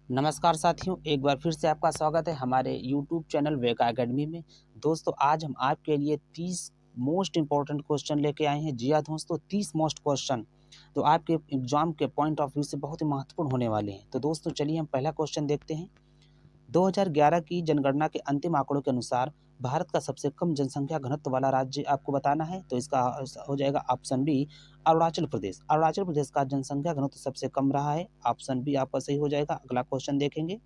नमस्कार साथियों, एक बार फिर से आपका स्वागत है हमारे यूट्यूब चैनल वेका एकेडमी में। दोस्तों, आज हम आपके लिए 30 मोस्ट इम्पोर्टेंट क्वेश्चन लेके आए हैं। जी हाँ दोस्तों, 30 मोस्ट क्वेश्चन तो आपके एग्जाम के पॉइंट ऑफ व्यू से बहुत ही महत्वपूर्ण होने वाले हैं। तो दोस्तों चलिए हम पहला क्वेश्चन देखते हैं। 2011 की जनगणना के अंतिम आंकड़ों के अनुसार भारत का सबसे कम जनसंख्या घनत्व वाला राज्य आपको बताना है। तो इसका हो जाएगा ऑप्शन बी, अरुणाचल प्रदेश। अरुणाचल प्रदेश का जनसंख्या घनत्व सबसे कम रहा है। ऑप्शन बी आपका सही हो जाएगा। अगला क्वेश्चन देखेंगे।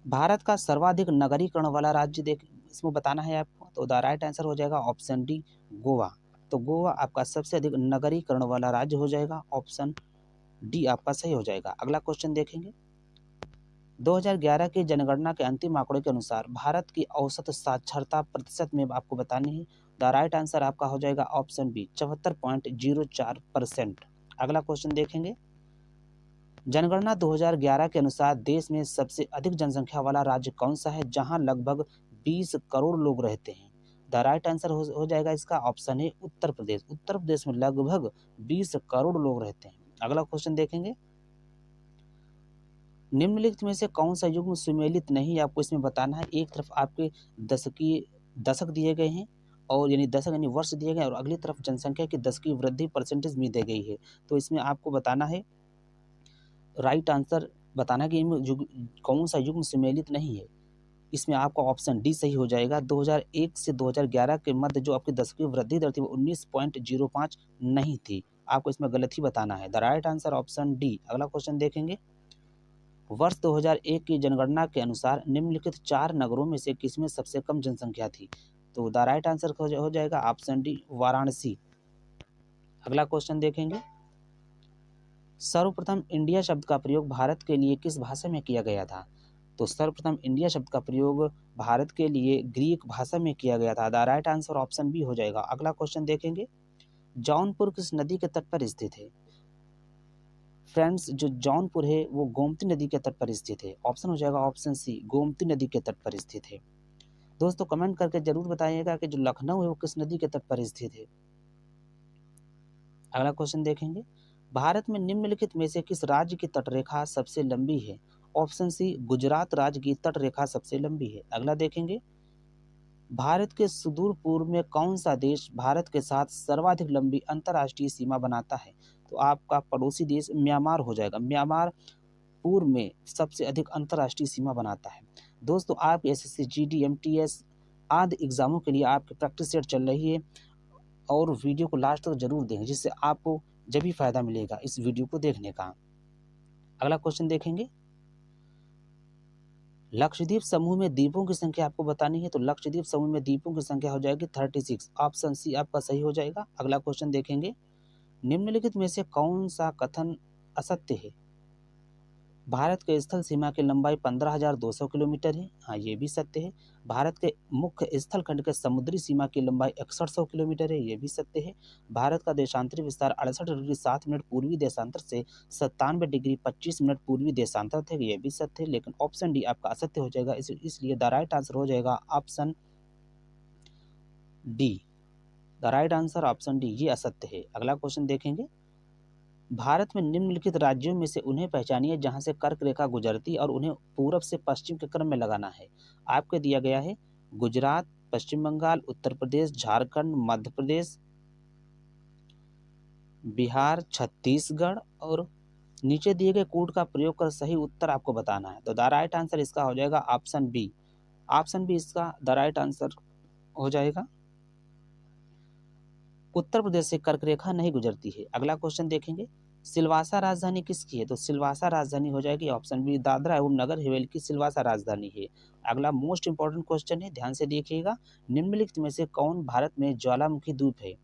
भारत का सर्वाधिक नगरीकरण वाला राज्य इसमें बताना है आपको। तो द राइट आंसर हो जाएगा ऑप्शन डी, गोवा। तो गोवा आपका सबसे अधिक नगरीकरण वाला राज्य हो जाएगा। ऑप्शन डी आपका सही हो जाएगा। अगला क्वेश्चन देखेंगे। 2011 की जनगणना के अंतिम आंकड़ों के अनुसार भारत की औसत साक्षरता प्रतिशत में आपको बतानी है। द राइट आंसर आपका हो जाएगा ऑप्शन बी, 74.04%। अगला क्वेश्चन देखेंगे। जनगणना 2011 के अनुसार देश में सबसे अधिक जनसंख्या वाला राज्य कौन सा है, जहां लगभग 20 करोड़ लोग रहते हैं। द राइट आंसर हो जाएगा इसका ऑप्शन है उत्तर प्रदेश। उत्तर प्रदेश में लगभग 20 करोड़ लोग रहते हैं। अगला क्वेश्चन देखेंगे। निम्नलिखित में से कौन सा युग्म सुमेलित नहीं, आपको इसमें बताना है। एक तरफ आपके दशक दिए गए हैं, और यानी दशक यानी वर्ष दिए गए, और अगली तरफ जनसंख्या की दशकीय वृद्धि परसेंटेज भी दी गई है। तो इसमें आपको बताना है, राइट आंसर बताना कि इनमें कौन सा युग्म सुमेलित नहीं है। इसमें आपका ऑप्शन डी सही हो जाएगा। 2001 से 2011 के मध्य जो आपकी दशकीय वृद्धि दर थी वो 19.05 नहीं थी। आपको इसमें गलत ही बताना है। The right answer option D. अगला क्वेश्चन देखेंगे। वर्ष 2001 की जनगणना के अनुसार निम्नलिखित 4 नगरों में से किसमें सबसे कम जनसंख्या थी। तो द राइट आंसर हो जाएगा ऑप्शन डी, वाराणसी। अगला क्वेश्चन देखेंगे। सर्वप्रथम इंडिया शब्द का प्रयोग भारत के लिए किस भाषा में किया गया था। तो सर्वप्रथम इंडिया शब्द का प्रयोग भारत के लिए ग्रीक भाषा में किया गया था। The right answer option B हो जाएगा। अगला क्वेश्चन देखेंगे। जौनपुर किस नदी के तट पर स्थित है। फ्रेंड्स, जो जौनपुर है वो गोमती नदी के तट पर स्थित है। ऑप्शन हो जाएगा ऑप्शन सी, गोमती नदी के तट पर स्थित है। दोस्तों कमेंट करके जरूर बताइएगा कि जो लखनऊ है वो किस नदी के तट पर स्थित है। अगला क्वेश्चन देखेंगे। भारत में निम्नलिखित में से किस राज्य की तटरेखा सबसे लंबी है। ऑप्शन सी, गुजरात राज्य की तटरेखा सबसे लंबी है। अगला देखेंगे। भारत के सुदूर पूर्व में कौन सा देश भारत के साथ सर्वाधिक लंबी अंतर्राष्ट्रीय सीमा बनाता है। तो आपका पड़ोसी देश म्यांमार हो जाएगा। म्यांमार पूर्व में सबसे अधिक अंतर्राष्ट्रीय सीमा बनाता है। दोस्तों, आप एसएससी जीडी एमटीएस आदि एग्जामों के लिए आपकी प्रैक्टिस सेट चल रही है, और वीडियो को लास्ट तक जरूर देखें, जिससे आपको जब भी फायदा मिलेगा इस वीडियो को देखने का। अगला क्वेश्चन देखेंगे। लक्षद्वीप समूह में द्वीपों की संख्या आपको बतानी है। तो लक्षद्वीप समूह में द्वीपों की संख्या हो जाएगी 36। ऑप्शन सी आपका सही हो जाएगा। अगला क्वेश्चन देखेंगे। निम्नलिखित में से कौन सा कथन असत्य है। भारत के स्थल सीमा की लंबाई 15,200 किलोमीटर है। हाँ, ये भी सत्य है। भारत के मुख्य स्थल खंड के समुद्री सीमा की लंबाई 6100 किलोमीटर है। ये भी सत्य है। भारत का देशांतरी विस्तार 68 डिग्री 7 मिनट पूर्वी देशांतर से 97 डिग्री 25 मिनट पूर्वी देशांतर थे। ये भी सत्य है, लेकिन ऑप्शन डी आपका असत्य हो जाएगा। इसलिए द राइट आंसर हो जाएगा option D. The right answer option D, ये असत्य है। अगला क्वेश्चन देखेंगे। भारत में निम्नलिखित राज्यों में से उन्हें पहचानिए जहां से कर्क रेखा गुजरती और उन्हें पूरब से पश्चिम के क्रम में लगाना है। आपके दिया गया है गुजरात, पश्चिम बंगाल, उत्तर प्रदेश, झारखंड, मध्य प्रदेश, बिहार, छत्तीसगढ़, और नीचे दिए गए कोड का प्रयोग कर सही उत्तर आपको बताना है। तो द राइट आंसर इसका हो जाएगा ऑप्शन बी। ऑप्शन बी इसका द राइट आंसर हो जाएगा। उत्तर प्रदेश से कर्क रेखा नहीं गुजरती है। अगला क्वेश्चन देखेंगे। सिलवासा राजधानी किसकी है। तो सिलवासा राजधानी हो जाएगी ऑप्शन बी, दादरा एवं नगर हवेली की सिलवासा राजधानी है। अगला मोस्ट इंपॉर्टेंट क्वेश्चन है, ध्यान से देखिएगा। निम्नलिखित में से कौन भारत में ज्वालामुखी द्वीप है।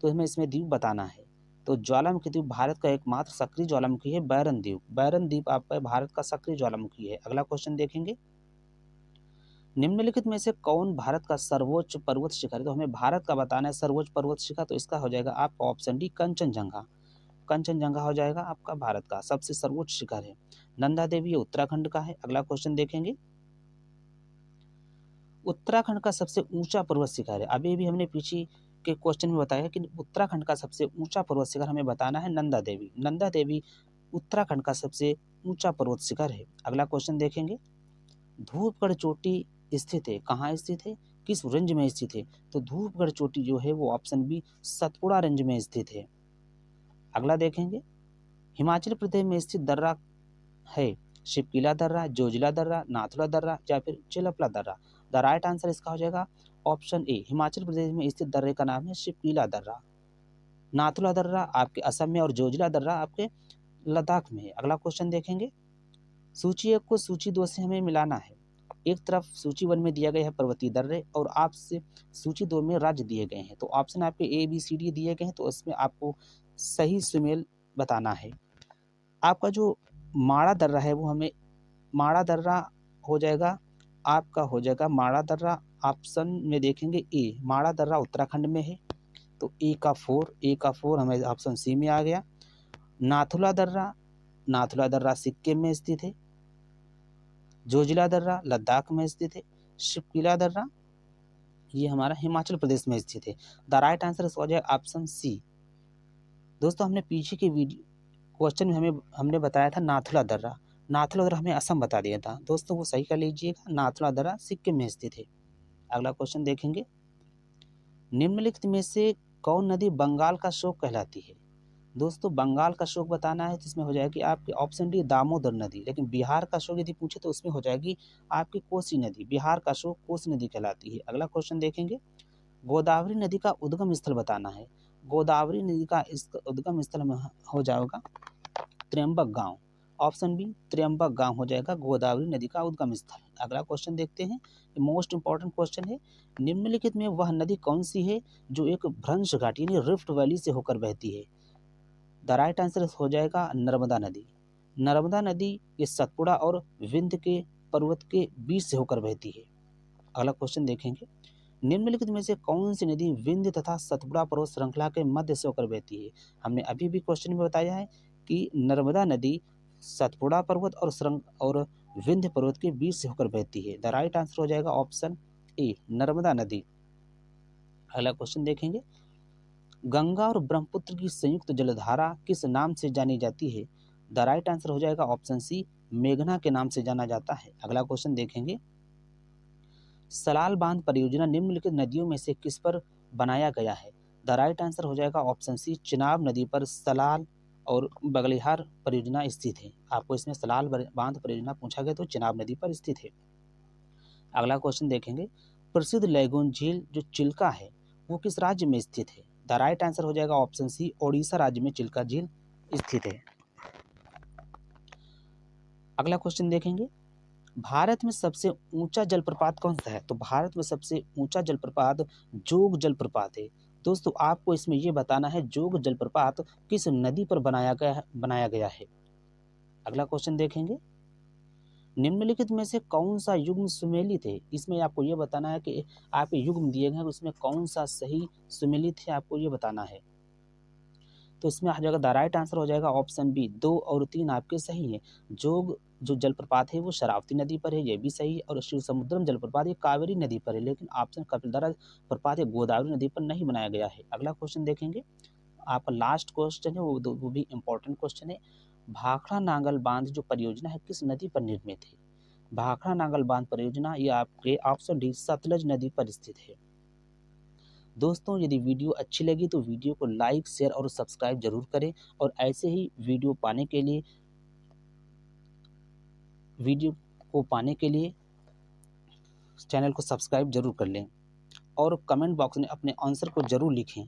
तो हमें इसमें द्वीप बताना है। तो ज्वालामुखी द्वीप भारत का एकमात्र सक्रिय ज्वालामुखी है, बैरन द्वीप। बैरन द्वीप आपका भारत का सक्रिय ज्वालामुखी है। अगला क्वेश्चन देखेंगे। निम्नलिखित में से कौन भारत का सर्वोच्च पर्वत शिखर है। तो हमें भारत का बताना है सर्वोच्च पर्वत शिखर। तो इसका हो जाएगा आपका ऑप्शन डी, कंचनजंगा। कंचनजंगा हो जाएगा आपका भारत का सबसे सर्वोच्च शिखर है। नंदा देवी ये उत्तराखंड का है। अगला क्वेश्चन देखेंगे। उत्तराखंड का सबसे ऊंचा पर्वत शिखर है। अभी भी हमने पीछे के क्वेश्चन में बताया कि उत्तराखंड का सबसे ऊंचा पर्वत शिखर हमें बताना है नंदा देवी। नंदा देवी उत्तराखंड का सबसे ऊंचा पर्वत शिखर है? अगला क्वेश्चन देखेंगे, धूपगढ़ चोटी स्थित है, कहाँ स्थित है, किस रेंज में स्थित है? तो धूपगढ़ चोटी जो है वो ऑप्शन बी सतपुड़ा रेंज में स्थित है। अगला देखेंगे, हिमाचल प्रदेश में स्थित दर्रा है शिवकीला दर्रा, जोजिला दर्रा, नाथुला दर्रा या फिर चिलपला दर्रा? द राइट आंसर इसका हो जाएगा ऑप्शन ए, हिमाचल प्रदेश में स्थित दर्रे का नाम है शिवकीला दर्रा। नाथुला दर्रा आपके असम में और जोजिला दर्रा आपके लद्दाख में है। अगला क्वेश्चन देखेंगे, सूची 1 को सूची 2 से हमें मिलाना है। एक तरफ सूची 1 में दिया गया है पर्वतीय दर्रे और आपसे सूची 2 में राज्य दिए गए हैं। तो ऑप्शन आपके ए बी सी डी दिए गए हैं, तो उसमें आपको सही सुमेल बताना है। आपका जो माड़ा दर्रा है वो हमें माड़ा दर्रा हो जाएगा, आपका हो जाएगा माड़ा दर्रा। ऑप्शन में देखेंगे ए, माड़ा दर्रा उत्तराखंड में है, तो ए का 4 हमें ऑप्शन सी में आ गया। नाथुला दर्रा सिक्किम में स्थित है। जोजिला दर्रा लद्दाख में स्थित है। शिवकीला दर्रा ये हमारा हिमाचल प्रदेश में स्थित है। द राइट आंसर हो जाएगा ऑप्शन सी। दोस्तों हमने पीछे के वीडियो क्वेश्चन में हमने बताया था नाथुला दर्रा हमें असम बता दिया था। दोस्तों वो सही कर लीजिएगा, नाथुला दर्रा सिक्किम में स्थित है। अगला क्वेश्चन देखेंगे, निम्नलिखित में से कौन नदी बंगाल का शोक कहलाती है? दोस्तों बंगाल का शोक बताना है तो इसमें हो जाएगी आपकी ऑप्शन डी दामोदर नदी, लेकिन बिहार का शोक यदि पूछे तो उसमें हो जाएगी आपकी कोसी नदी। बिहार का शोक कोसी नदी कहलाती है। अगला क्वेश्चन देखेंगे, गोदावरी नदी का उद्गम स्थल बताना है। गोदावरी नदी का उद्गम स्थल में हो जाएगा त्र्यंबक गांव। ऑप्शन बी त्र्यंबक गांव हो जाएगा गोदावरी नदी का उद्गम स्थल। अगला क्वेश्चन देखते हैं, मोस्ट इंपॉर्टेंट क्वेश्चन है, निम्नलिखित में वह नदी कौन सी है जो एक भ्रंश घाटी यानी रिफ्ट वैली से होकर बहती है? द राइट आंसर हो जाएगा नर्मदा नदी। नर्मदा नदी ये सतपुड़ा और विंध्य के पर्वत के बीच से होकर बहती है। अगला क्वेश्चन देखेंगे, निम्नलिखित में से कौन सी नदी विंध्य तथा सतपुड़ा पर्वत श्रृंखला के मध्य से होकर बहती है? हमने अभी भी क्वेश्चन में बताया है कि नर्मदा नदी सतपुड़ा पर्वत और विंध्य पर्वत के बीच से होकर बहती है। द राइट आंसर हो जाएगा ऑप्शन ए, नर्मदा नदी। अगला क्वेश्चन देखेंगे, गंगा और ब्रह्मपुत्र की संयुक्त जलधारा किस नाम से जानी जाती है? द राइट आंसर हो जाएगा ऑप्शन सी, मेघना के नाम से जाना जाता है। अगला क्वेश्चन देखेंगे, सलाल बांध परियोजना निम्नलिखित नदियों में से किस पर बनाया गया है? द राइट आंसर हो जाएगा ऑप्शन सी, चिनाब नदी पर सलाल और बगलिहार परियोजना स्थित है। आपको इसमें सलाल बांध परियोजना पूछा गया तो चिनाब नदी पर स्थित है। अगला क्वेश्चन देखेंगे, प्रसिद्ध लैगून झील जो चिल्का है वो किस राज्य में स्थित है? द राइट आंसर हो जाएगा ऑप्शन सी, ओडिशा राज्य में चिल्का झील स्थित है। अगला क्वेश्चन देखेंगे, भारत में सबसे ऊंचा जलप्रपात कौन सा है? तो भारत में सबसे ऊंचा जलप्रपात जोग जलप्रपात है। दोस्तों आपको इसमें यह बताना है जोग जलप्रपात किस नदी पर बनाया गया है। अगला क्वेश्चन देखेंगे, निम्नलिखित में से कौन सा युग्म सुमेलित है? इसमें आपको यह बताना है कि आपके युग्म दिए गए हैं उसमें कौन सा सही सुमेलित है, आपको यह बताना है। तो इसमें आ जाएगा द राइट आंसर हो जाएगा ऑप्शन बी, 2 और 3 आपके सही है। जोग जो जलप्रपात है वो शरावती नदी पर है, ये भी सही है। और शिव समुद्रम जलप्रपात ये कावेरी नदी पर है, लेकिन ऑप्शन कपिलधारा प्रपात गोदावरी नदी पर नहीं बनाया गया है। अगला क्वेश्चन देखेंगे, आपका लास्ट क्वेश्चन है वो भी इम्पोर्टेंट क्वेश्चन है, भाखड़ा नांगल बांध जो परियोजना है किस नदी पर निर्मित है? भाखड़ा नांगल बांध परियोजना ये आपके ऑप्शन डी सतलज नदी पर स्थित है। दोस्तों यदि वीडियो अच्छी लगी तो वीडियो को लाइक शेयर और सब्सक्राइब जरूर करें, और ऐसे ही वीडियो पाने के लिए चैनल को सब्सक्राइब जरूर कर लें, और कमेंट बॉक्स में अपने आंसर को जरूर लिखें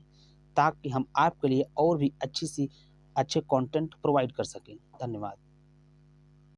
ताकि हम आपके लिए और भी अच्छे कंटेंट प्रोवाइड कर सकें। धन्यवाद।